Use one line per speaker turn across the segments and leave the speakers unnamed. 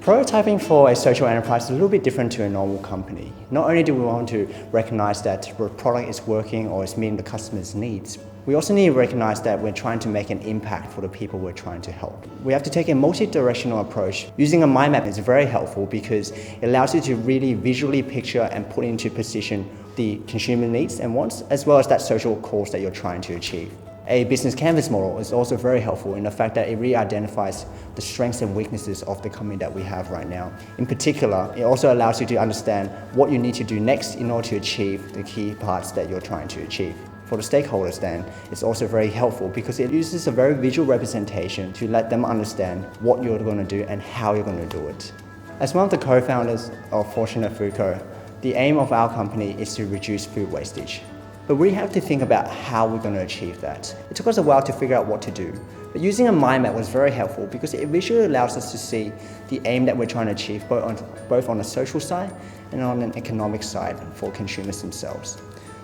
Prototyping for a social enterprise is a little bit different to a normal company. Not only do we want to recognize that the product is working or is meeting the customer's needs, we also need to recognize that we're trying to make an impact for the people we're trying to help. We have to take a multi-directional approach. Using a mind map is very helpful because it allows you to really visually picture and put into position the consumer needs and wants, as well as that social cause that you're trying to achieve. A business canvas model is also very helpful in the fact that it really identifies the strengths and weaknesses of the company that we have right now. In particular, it also allows you to understand what you need to do next in order to achieve the key parts that you're trying to achieve. For the stakeholders then, it's also very helpful because it uses a very visual representation to let them understand what you're going to do and how you're going to do it. As one of the co-founders of Fortunate Food Co., the aim of our company is to reduce food wastage. But we have to think about how we're going to achieve that. It took us a while to figure out what to do, but using a mind map was very helpful because it visually allows us to see the aim that we're trying to achieve both on the social side and on an economic side for consumers themselves.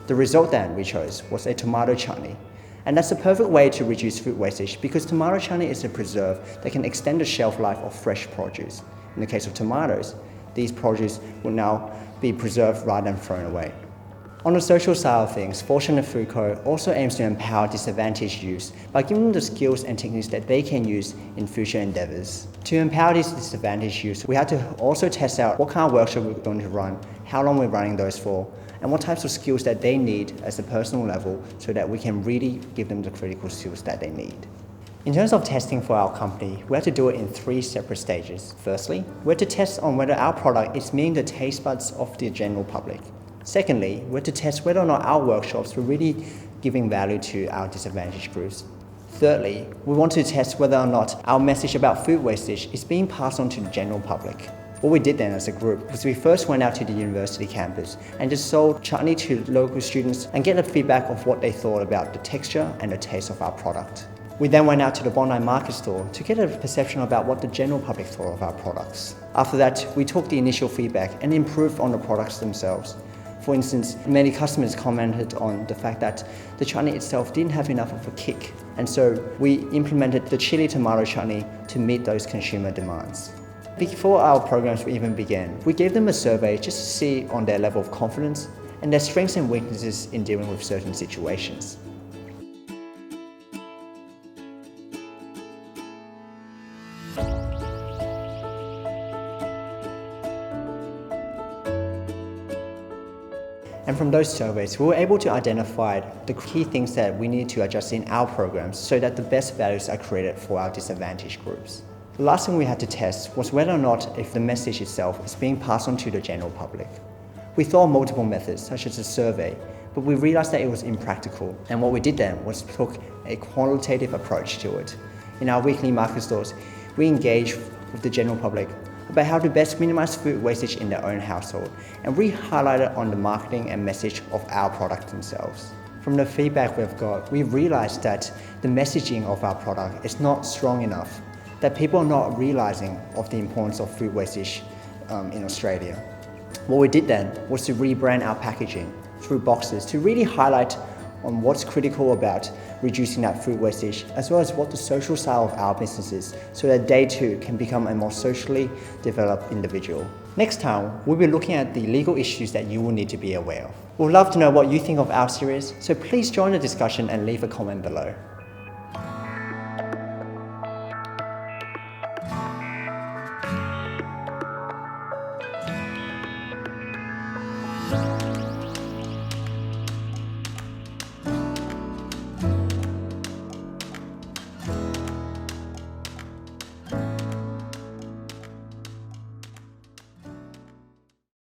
The result then we chose was a tomato chutney. And that's the perfect way to reduce food wastage because tomato chutney is a preserve that can extend the shelf life of fresh produce. In the case of tomatoes, these produce will now be preserved rather than thrown away. On the social side of things, Fortunate Food Co. also aims to empower disadvantaged youth by giving them the skills and techniques that they can use in future endeavours. To empower these disadvantaged youth, we had to also test out what kind of workshop we're going to run, how long we're running those for, and what types of skills that they need as a personal level so that we can really give them the critical skills that they need. In terms of testing for our company, we had to do it in 3 separate stages. Firstly, we had to test on whether our product is meeting the taste buds of the general public. Secondly, we had to test whether or not our workshops were really giving value to our disadvantaged groups. Thirdly, we want to test whether or not our message about food wastage is being passed on to the general public. What we did then as a group was we first went out to the university campus and just sold chutney to local students and get the feedback of what they thought about the texture and the taste of our product. We then went out to the Bondi Market store to get a perception about what the general public thought of our products. After that, we took the initial feedback and improved on the products themselves. For instance, many customers commented on the fact that the chutney itself didn't have enough of a kick, and so we implemented the chili tomato chutney to meet those consumer demands. Before our programs even began, we gave them a survey just to see on their level of confidence and their strengths and weaknesses in dealing with certain situations. And from those surveys, we were able to identify the key things that we need to adjust in our programs so that the best values are created for our disadvantaged groups. The last thing we had to test was whether or not if the message itself is being passed on to the general public. We thought of multiple methods, such as a survey, but we realized that it was impractical. And what we did then was took a qualitative approach to it. In our weekly market stores, we engaged with the general public about how to best minimize food wastage in their own household, and we highlighted on the marketing and message of our products themselves. From the feedback we've got, we realized that the messaging of our product is not strong enough, that people are not realizing of the importance of food wastage in Australia. What we did then was to rebrand our packaging through boxes to really highlight on what's critical about reducing that food wastage, as well as what the social side of our business is, so that they too can become a more socially developed individual. Next time, we'll be looking at the legal issues that you will need to be aware of. We'd love to know what you think of our series, so please join the discussion and leave a comment below.